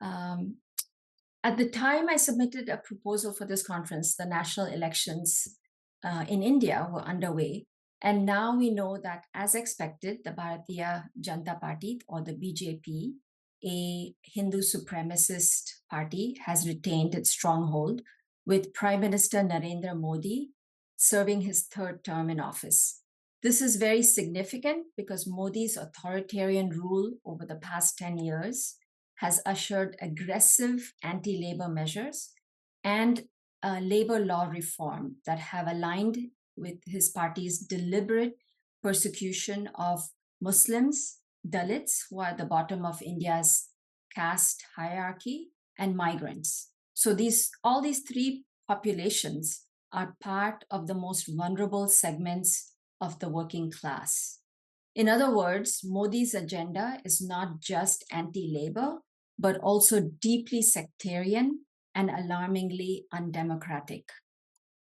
Um, at the time I submitted a proposal for this conference, the national elections in India were underway. And now we know that, as expected, the Bharatiya Janata Party, or the BJP, a Hindu supremacist party, has retained its stronghold, with Prime Minister Narendra Modi serving his third term in office. This is very significant because Modi's authoritarian rule over the past 10 years has ushered aggressive anti-labor measures and labor law reform that have aligned with his party's deliberate persecution of Muslims, Dalits, who are at the bottom of India's caste hierarchy, and migrants. So all these three populations are part of the most vulnerable segments of the working class. In other words, Modi's agenda is not just anti-labor, but also deeply sectarian and alarmingly undemocratic.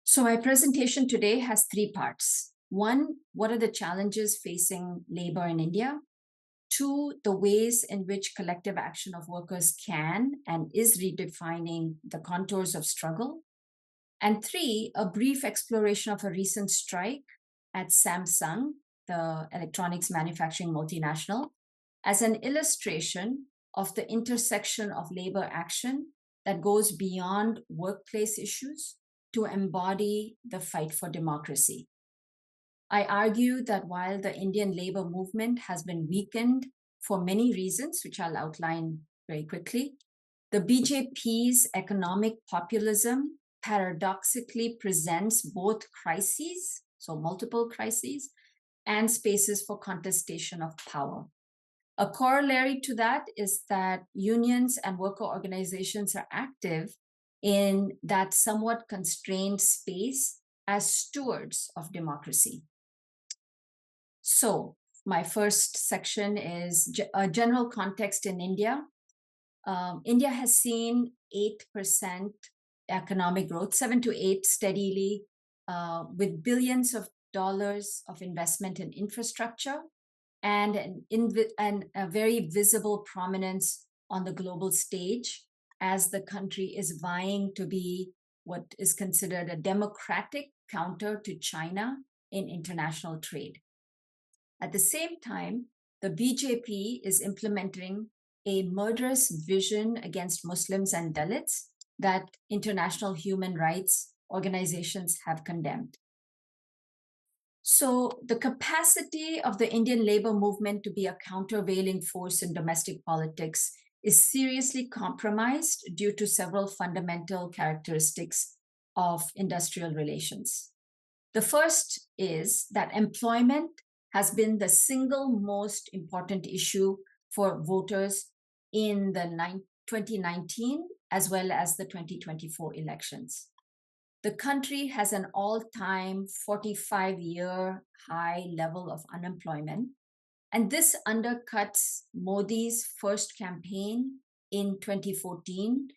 So my presentation today has three parts. One, what are the challenges facing labor in India? Two, the ways in which collective action of workers can and is redefining the contours of struggle. And three, a brief exploration of a recent strike at Samsung, the electronics manufacturing multinational, as an illustration of the intersection of labor action that goes beyond workplace issues to embody the fight for democracy. I argue that while the Indian labor movement has been weakened for many reasons, which I'll outline very quickly, the BJP's economic populism paradoxically presents both crises, so multiple crises, and spaces for contestation of power. A corollary to that is that unions and worker organizations are active in that somewhat constrained space as stewards of democracy. So my first section is a general context in India. India has seen 8% economic growth, 7 to 8 steadily, with billions of dollars of investment in infrastructure and a very visible prominence on the global stage as the country is vying to be what is considered a democratic counter to China in international trade. At the same time, the BJP is implementing a murderous vision against Muslims and Dalits that international human rights organizations have condemned. So the capacity of the Indian labor movement to be a countervailing force in domestic politics is seriously compromised due to several fundamental characteristics of industrial relations. The first is that employment has been the single most important issue for voters in the 2019 as well as the 2024 elections. The country has an all-time 45-year high level of unemployment, and this undercuts Modi's first campaign in 2014,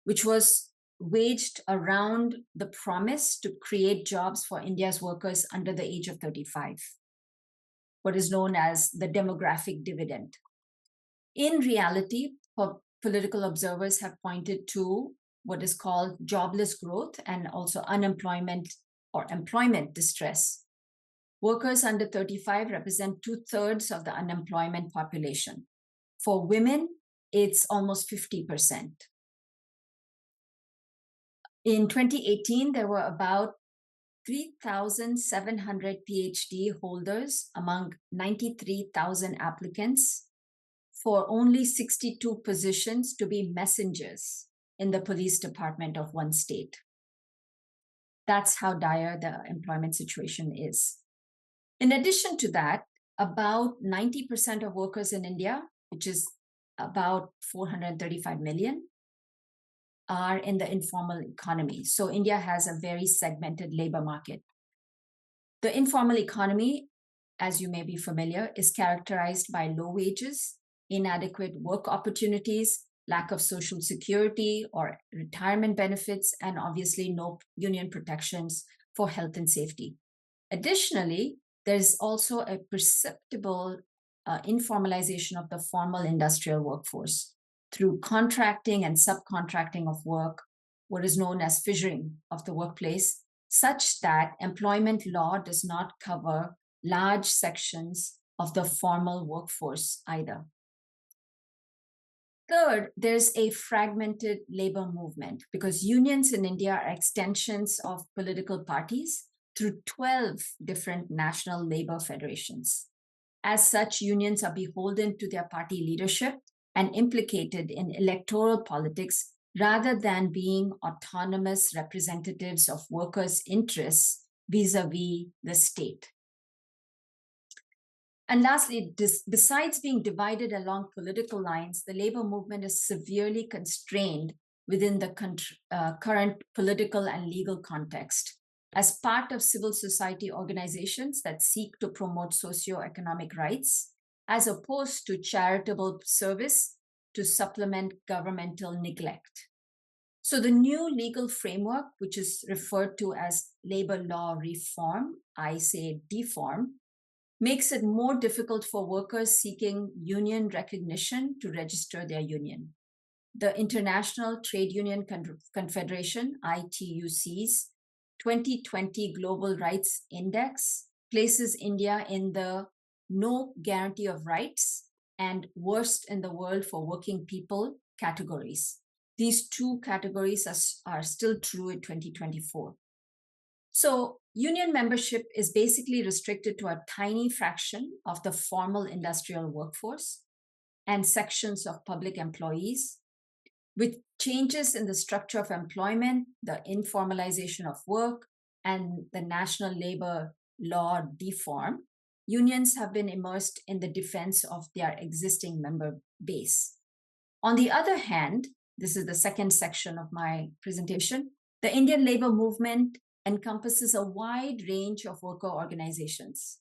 which was waged around the promise to create jobs for India's workers under the age of 35, what is known as the demographic dividend. In reality, political observers have pointed to what is called jobless growth and also unemployment or employment distress. Workers under 35 represent 2/3 of the unemployment population. For women, it's almost 50%. In 2018, there were about 3,700 PhD holders among 93,000 applicants for only 62 positions to be messengers in the police department of one state. That's how dire the employment situation is. In addition to that, about 90% of workers in India, which is about 435 million, are in the informal economy. So India has a very segmented labor market. The informal economy, as you may be familiar, is characterized by low wages, inadequate work opportunities, lack of social security or retirement benefits, and obviously no union protections for health and safety. Additionally, there's also a perceptible informalization of the formal industrial workforce. through contracting and subcontracting of work, what is known as fissuring of the workplace, such that employment law does not cover large sections of the formal workforce either. Third, there's a fragmented labor movement because unions in India are extensions of political parties through 12 different national labor federations. As such, unions are beholden to their party leadership and implicated in electoral politics rather than being autonomous representatives of workers' interests vis-a-vis the state. And lastly, besides being divided along political lines, the labor movement is severely constrained within the current political and legal context. As part of civil society organizations that seek to promote socioeconomic rights, as opposed to charitable service to supplement governmental neglect. So the new legal framework, which is referred to as labor law reform, I say deform, makes it more difficult for workers seeking union recognition to register their union. The International Trade Union Confederation, ITUC's 2020 Global Rights Index places India in the no guarantee of rights and worst in the world for working people categories. These two categories are still true in 2024. So union membership is basically restricted to a tiny fraction of the formal industrial workforce and sections of public employees. With changes in the structure of employment, the informalization of work, and the national labor law deform, unions have been immersed in the defense of their existing member base. On the other hand, this is the second section of my presentation, the Indian labor movement encompasses a wide range of worker organizations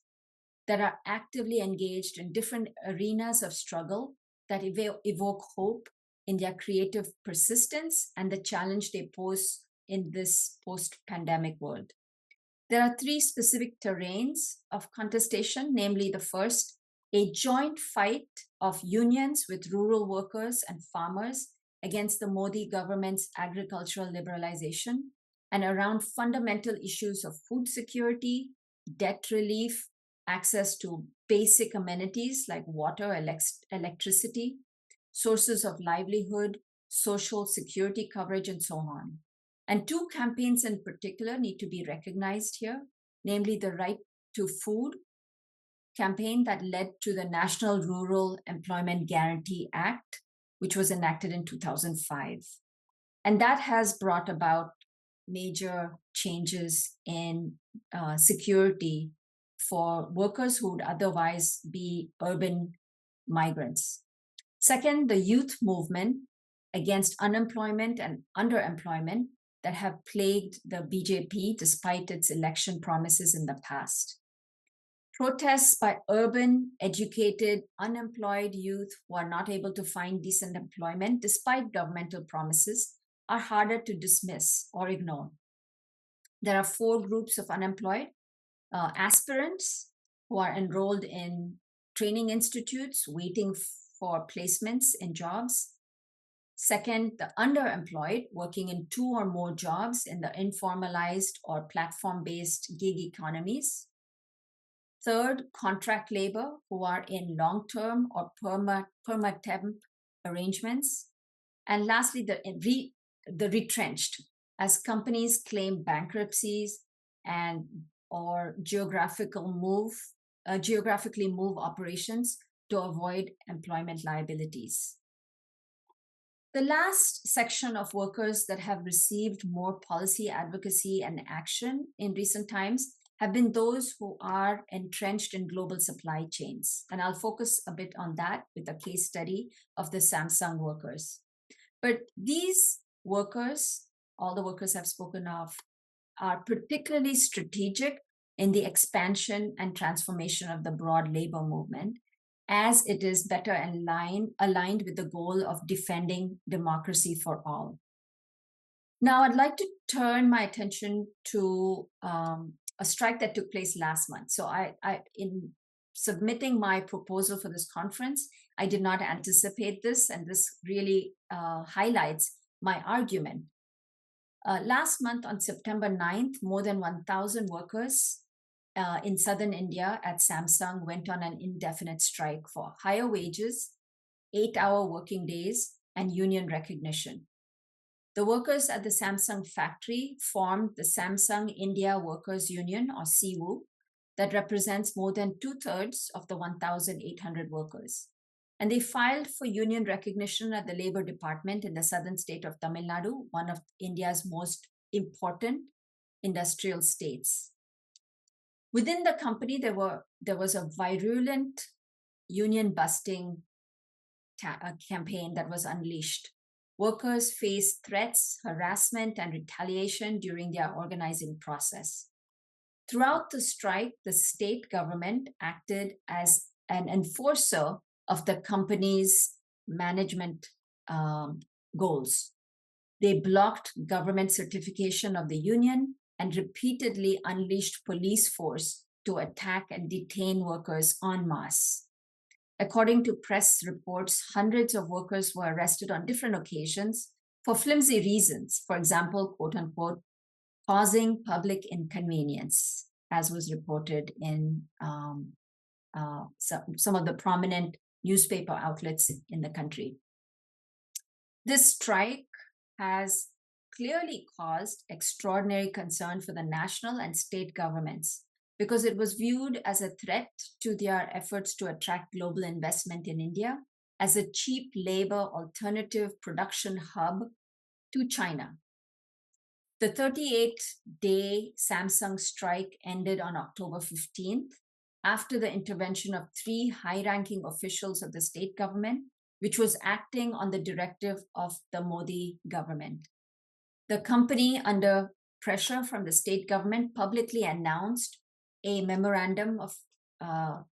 that are actively engaged in different arenas of struggle that evoke hope in their creative persistence and the challenge they pose in this post-pandemic world. There are three specific terrains of contestation, namely the first, a joint fight of unions with rural workers and farmers against the Modi government's agricultural liberalization and around fundamental issues of food security, debt relief, access to basic amenities like water, electricity, sources of livelihood, social security coverage, and so on. And two campaigns in particular need to be recognized here, namely the Right to Food campaign that led to the National Rural Employment Guarantee Act, which was enacted in 2005. And that has brought about major changes in security for workers who would otherwise be urban migrants. Second, the youth movement against unemployment and underemployment that have plagued the BJP despite its election promises in the past. Protests by urban, educated, unemployed youth who are not able to find decent employment despite governmental promises are harder to dismiss or ignore. There are four groups of unemployed aspirants who are enrolled in training institutes waiting for placements in jobs. Second, the underemployed working in two or more jobs in the informalized or platform-based gig economies. Third, contract labor who are in long-term or perma-temp arrangements. And lastly, the retrenched, as companies claim bankruptcies and or geographically move operations to avoid employment liabilities. The last section of workers that have received more policy advocacy and action in recent times have been those who are entrenched in global supply chains. And I'll focus a bit on that with a case study of the Samsung workers. But these workers, all the workers I've spoken of, are particularly strategic in the expansion and transformation of the broad labor movement, as it is better aligned with the goal of defending democracy for all. Now, I'd like to turn my attention to a strike that took place last month. So in submitting my proposal for this conference, I did not anticipate this, and this really highlights my argument. Last month on September 9th, more than 1,000 workers in southern India at Samsung went on an indefinite strike for higher wages, 8-hour working days, and union recognition. The workers at the Samsung factory formed the Samsung India Workers Union, or SIWU, that represents more than 2/3 of the 1,800 workers. And they filed for union recognition at the Labor Department in the southern state of Tamil Nadu, one of India's most important industrial states. Within the company, there was a virulent union busting campaign that was unleashed. Workers faced threats, harassment, and retaliation during their organizing process. Throughout the strike, the state government acted as an enforcer of the company's management goals. They blocked government certification of the union and repeatedly unleashed police force to attack and detain workers en masse. According to press reports, hundreds of workers were arrested on different occasions for flimsy reasons, for example, quote unquote, causing public inconvenience, as was reported in some of the prominent newspaper outlets in the country. This strike has clearly caused extraordinary concern for the national and state governments because it was viewed as a threat to their efforts to attract global investment in India as a cheap labor alternative production hub to China. The 38-day Samsung strike ended on October 15th after the intervention of 3 high-ranking officials of the state government, which was acting on the directive of the Modi government. The company, under pressure from the state government, publicly announced a memorandum of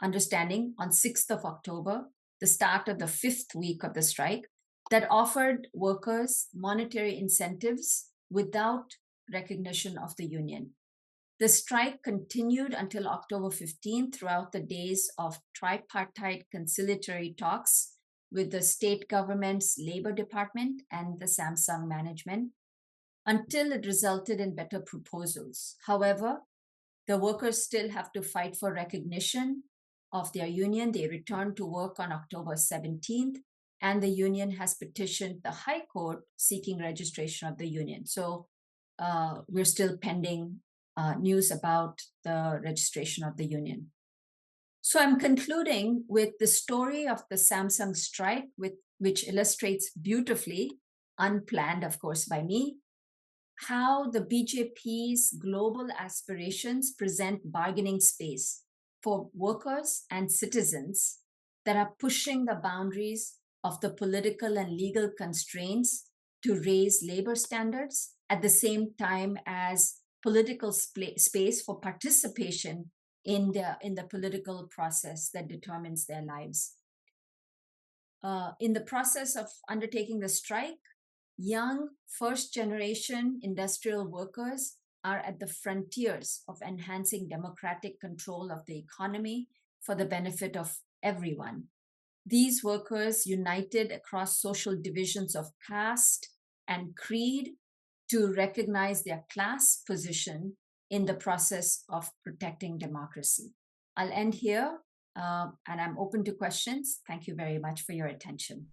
understanding on 6th of October, the start of the 5th week of the strike, that offered workers monetary incentives without recognition of the union. The strike continued until October 15th throughout the days of tripartite conciliatory talks with the state government's labor department and the Samsung management until it resulted in better proposals. However, the workers still have to fight for recognition of their union. They returned to work on October 17th, and the union has petitioned the High Court seeking registration of the union. So we're still pending news about the registration of the union. So I'm concluding with the story of the Samsung strike, which illustrates beautifully, unplanned, of course, by me, how the BJP's global aspirations present bargaining space for workers and citizens that are pushing the boundaries of the political and legal constraints to raise labor standards at the same time as political space for participation in the political process that determines their lives. In the process of undertaking the strike, young first-generation industrial workers are at the frontiers of enhancing democratic control of the economy for the benefit of everyone. These workers united across social divisions of caste and creed to recognize their class position in the process of protecting democracy. I'll end here, and I'm open to questions. Thank you very much for your attention.